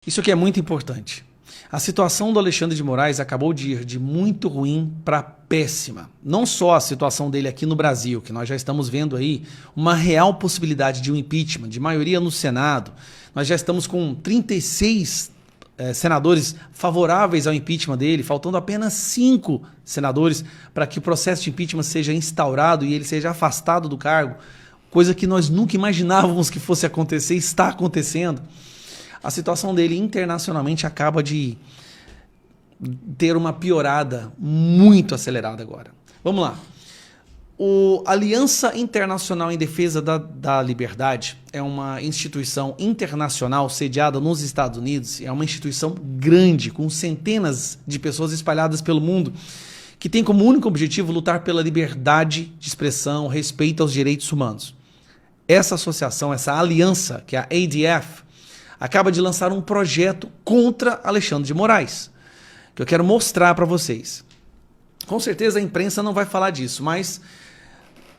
Isso aqui é muito importante. A situação do Alexandre de Moraes acabou de ir de muito ruim para péssima. Não só a situação dele aqui no Brasil, que nós já estamos vendo aí uma real possibilidade de um impeachment, de maioria no Senado. Nós já estamos com 36 senadores favoráveis ao impeachment dele, faltando apenas 5 senadores para que o processo de impeachment seja instaurado e ele seja afastado do cargo, coisa que nós nunca imaginávamos que fosse acontecer, está acontecendo. A situação dele internacionalmente acaba de ter uma piorada muito acelerada agora. Vamos lá. A Aliança Internacional em Defesa da Liberdade é uma instituição internacional sediada nos Estados Unidos, é uma instituição grande, com centenas de pessoas espalhadas pelo mundo, que tem como único objetivo lutar pela liberdade de expressão, respeito aos direitos humanos. Essa associação, essa aliança, que é a ADF, acaba de lançar um projeto contra Alexandre de Moraes, que eu quero mostrar para vocês. Com certeza a imprensa não vai falar disso, mas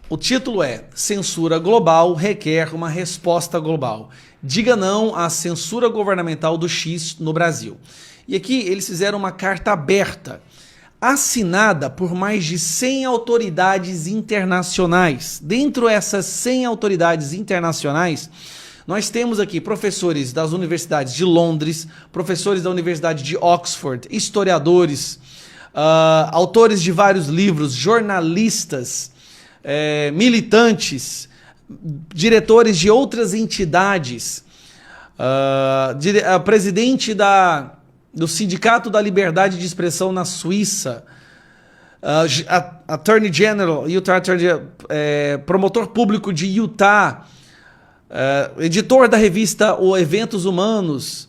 o título é Censura Global requer uma resposta global. Diga não à censura governamental do X no Brasil. E aqui eles fizeram uma carta aberta, assinada por mais de 100 autoridades internacionais. Dentro dessas 100 autoridades internacionais, nós temos aqui professores das universidades de Londres, professores da Universidade de Oxford, historiadores, autores de vários livros, jornalistas, militantes, diretores de outras entidades, presidente do Sindicato da Liberdade de Expressão na Suíça, Attorney General, promotor público de Utah, editor da revista O Eventos Humanos,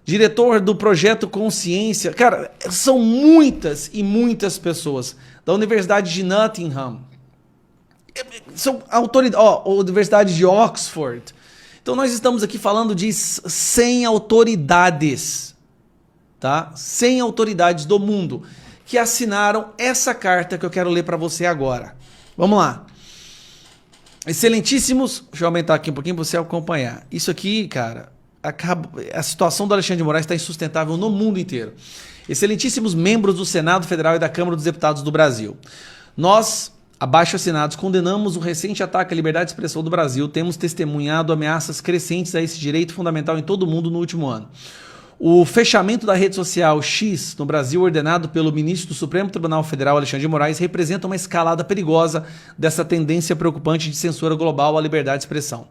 diretor do projeto Consciência. Cara, são muitas e muitas pessoas. Da Universidade de Nottingham, são autoridades, Universidade de Oxford. Então nós estamos aqui falando de 100 autoridades, tá? 100 autoridades do mundo que assinaram essa carta que eu quero ler para você agora. Vamos lá. Excelentíssimos, deixa eu aumentar aqui um pouquinho para você acompanhar. Isso aqui, cara, a situação do Alexandre de Moraes está insustentável no mundo inteiro. Excelentíssimos membros do Senado Federal e da Câmara dos Deputados do Brasil. Nós, abaixo assinados, condenamos o recente ataque à liberdade de expressão do Brasil. Temos testemunhado ameaças crescentes a esse direito fundamental em todo o mundo no último ano. O fechamento da rede social X no Brasil, ordenado pelo ministro do Supremo Tribunal Federal, Alexandre de Moraes, representa uma escalada perigosa dessa tendência preocupante de censura global à liberdade de expressão.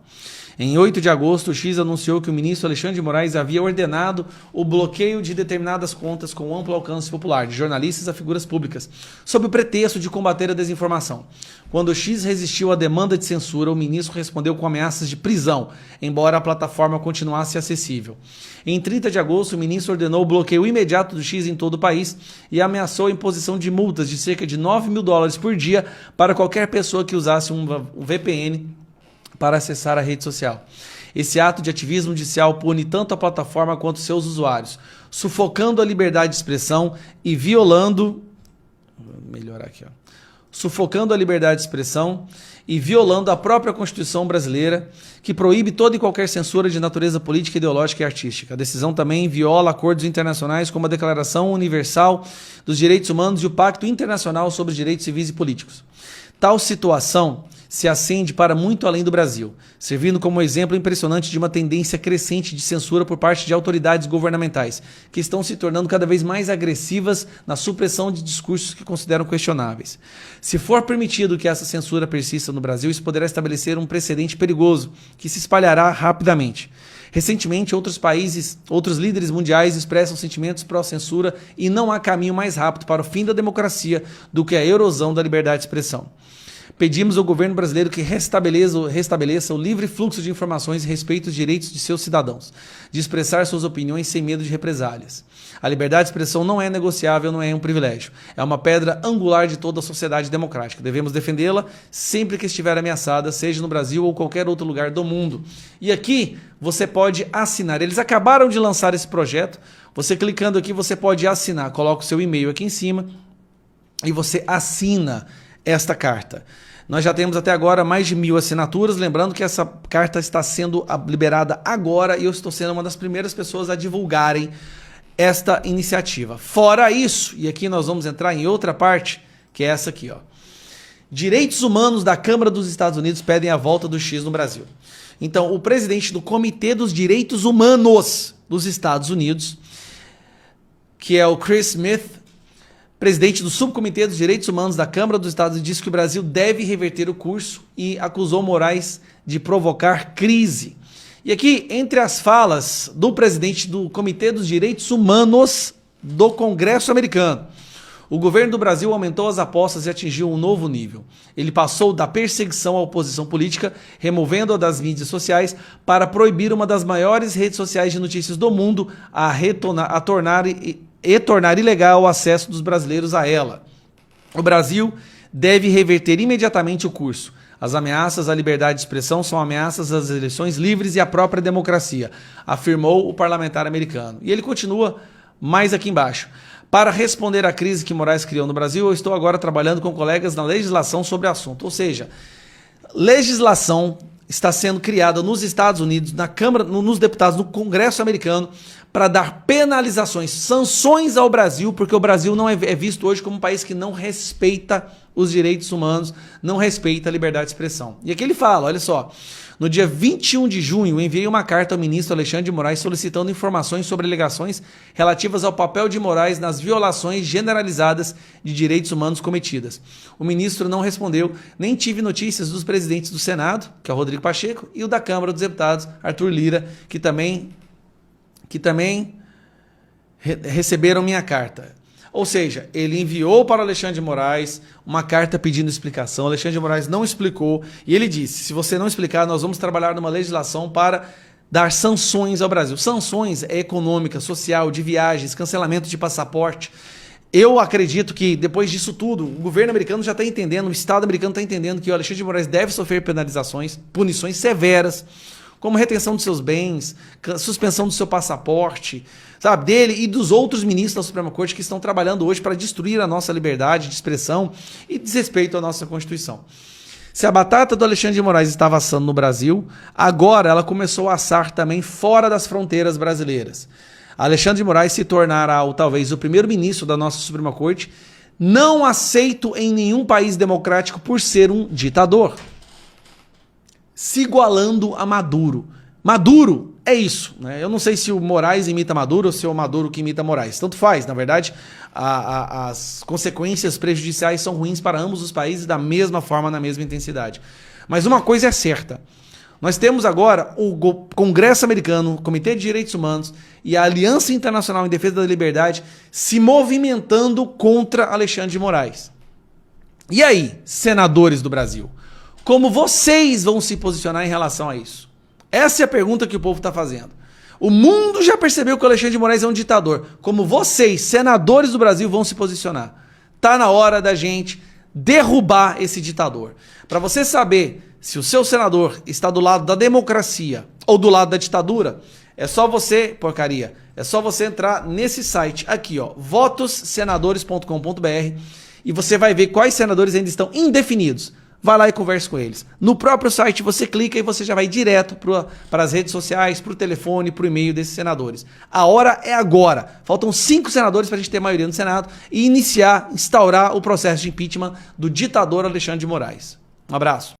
Em 8 de agosto, o X anunciou que o ministro Alexandre de Moraes havia ordenado o bloqueio de determinadas contas com amplo alcance popular, de jornalistas a figuras públicas, sob o pretexto de combater a desinformação. Quando o X resistiu à demanda de censura, o ministro respondeu com ameaças de prisão, embora a plataforma continuasse acessível. Em 30 de agosto, o ministro ordenou o bloqueio imediato do X em todo o país e ameaçou a imposição de multas de cerca de $9 mil por dia para qualquer pessoa que usasse um VPN para acessar a rede social. Esse ato de ativismo judicial pune tanto a plataforma quanto seus usuários, sufocando a liberdade de expressão e violando... Vou melhorar aqui, ó. Sufocando a liberdade de expressão e violando a própria Constituição brasileira, que proíbe toda e qualquer censura de natureza política, ideológica e artística. A decisão também viola acordos internacionais como a Declaração Universal dos Direitos Humanos e o Pacto Internacional sobre os Direitos Civis e Políticos. Tal situação se acende para muito além do Brasil, servindo como exemplo impressionante de uma tendência crescente de censura por parte de autoridades governamentais, que estão se tornando cada vez mais agressivas na supressão de discursos que consideram questionáveis. Se for permitido que essa censura persista no Brasil, isso poderá estabelecer um precedente perigoso, que se espalhará rapidamente. Recentemente, outros líderes mundiais expressam sentimentos pró-censura e não há caminho mais rápido para o fim da democracia do que a erosão da liberdade de expressão. Pedimos ao governo brasileiro que restabeleça o livre fluxo de informações a respeito dos direitos de seus cidadãos, de expressar suas opiniões sem medo de represálias. A liberdade de expressão não é negociável, não é um privilégio. É uma pedra angular de toda a sociedade democrática. Devemos defendê-la sempre que estiver ameaçada, seja no Brasil ou qualquer outro lugar do mundo. E aqui você pode assinar. Eles acabaram de lançar esse projeto. Você clicando aqui, você pode assinar. Coloca o seu e-mail aqui em cima e você assina esta carta. Nós já temos até agora mais de 1.000 assinaturas. Lembrando que essa carta está sendo liberada agora e eu estou sendo uma das primeiras pessoas a divulgarem esta iniciativa. Fora isso, e aqui nós vamos entrar em outra parte, que é essa aqui, ó. Direitos humanos da Câmara dos Estados Unidos pedem a volta do X no Brasil. Então, o presidente do Comitê dos Direitos Humanos dos Estados Unidos, que é o Chris Smith, presidente do Subcomitê dos Direitos Humanos da Câmara dos Estados Unidos, disse que o Brasil deve reverter o curso e acusou Moraes de provocar crise. E aqui, entre as falas do presidente do Comitê dos Direitos Humanos do Congresso americano, o governo do Brasil aumentou as apostas e atingiu um novo nível. Ele passou da perseguição à oposição política, removendo-a das mídias sociais, para proibir uma das maiores redes sociais de notícias do mundo a tornar ilegal o acesso dos brasileiros a ela. O Brasil deve reverter imediatamente o curso. As ameaças à liberdade de expressão são ameaças às eleições livres e à própria democracia, afirmou o parlamentar americano. E ele continua mais aqui embaixo. Para responder à crise que Moraes criou no Brasil, eu estou agora trabalhando com colegas na legislação sobre o assunto. Ou seja, legislação está sendo criada nos Estados Unidos, na Câmara, nos deputados, no Congresso americano, para dar penalizações, sanções ao Brasil, porque o Brasil não é visto hoje como um país que não respeita os direitos humanos, não respeita a liberdade de expressão. E aqui ele fala, olha só, no dia 21 de junho, enviei uma carta ao ministro Alexandre de Moraes solicitando informações sobre alegações relativas ao papel de Moraes nas violações generalizadas de direitos humanos cometidas. O ministro não respondeu, nem tive notícias dos presidentes do Senado, que é o Rodrigo Pacheco, e o da Câmara dos Deputados, Arthur Lira, que também receberam minha carta. Ou seja, ele enviou para o Alexandre de Moraes uma carta pedindo explicação. O Alexandre de Moraes não explicou e ele disse, se você não explicar, nós vamos trabalhar numa legislação para dar sanções ao Brasil. Sanções é econômica, social, de viagens, cancelamento de passaporte. Eu acredito que depois disso tudo, o governo americano já está entendendo, o Estado americano está entendendo que o Alexandre de Moraes deve sofrer penalizações, punições severas, como retenção de seus bens, suspensão do seu passaporte, sabe, dele e dos outros ministros da Suprema Corte que estão trabalhando hoje para destruir a nossa liberdade de expressão e desrespeito à nossa Constituição. Se a batata do Alexandre de Moraes estava assando no Brasil, agora ela começou a assar também fora das fronteiras brasileiras. Alexandre de Moraes se tornará talvez o primeiro-ministro da nossa Suprema Corte, não aceito em nenhum país democrático por ser um ditador, se igualando a Maduro. Maduro é isso, né? Eu não sei se o Moraes imita Maduro ou se é o Maduro que imita Moraes. Tanto faz, na verdade, as consequências prejudiciais são ruins para ambos os países da mesma forma, na mesma intensidade. Mas uma coisa é certa, nós temos agora o Congresso americano, o Comitê de Direitos Humanos e a Aliança Internacional em Defesa da Liberdade se movimentando contra Alexandre de Moraes. E aí, senadores do Brasil? Como vocês vão se posicionar em relação a isso? Essa é a pergunta que o povo está fazendo. O mundo já percebeu que o Alexandre de Moraes é um ditador. Como vocês, senadores do Brasil, vão se posicionar? Tá na hora da gente derrubar esse ditador. Para você saber se o seu senador está do lado da democracia ou do lado da ditadura, é só você, porcaria, é só você entrar nesse site aqui, ó, votossenadores.com.br e você vai ver quais senadores ainda estão indefinidos. Vai lá e converse com eles. No próprio site você clica e você já vai direto para as redes sociais, para o telefone, para o e-mail desses senadores. A hora é agora. Faltam 5 senadores para a gente ter maioria no Senado e instaurar o processo de impeachment do ditador Alexandre de Moraes. Um abraço.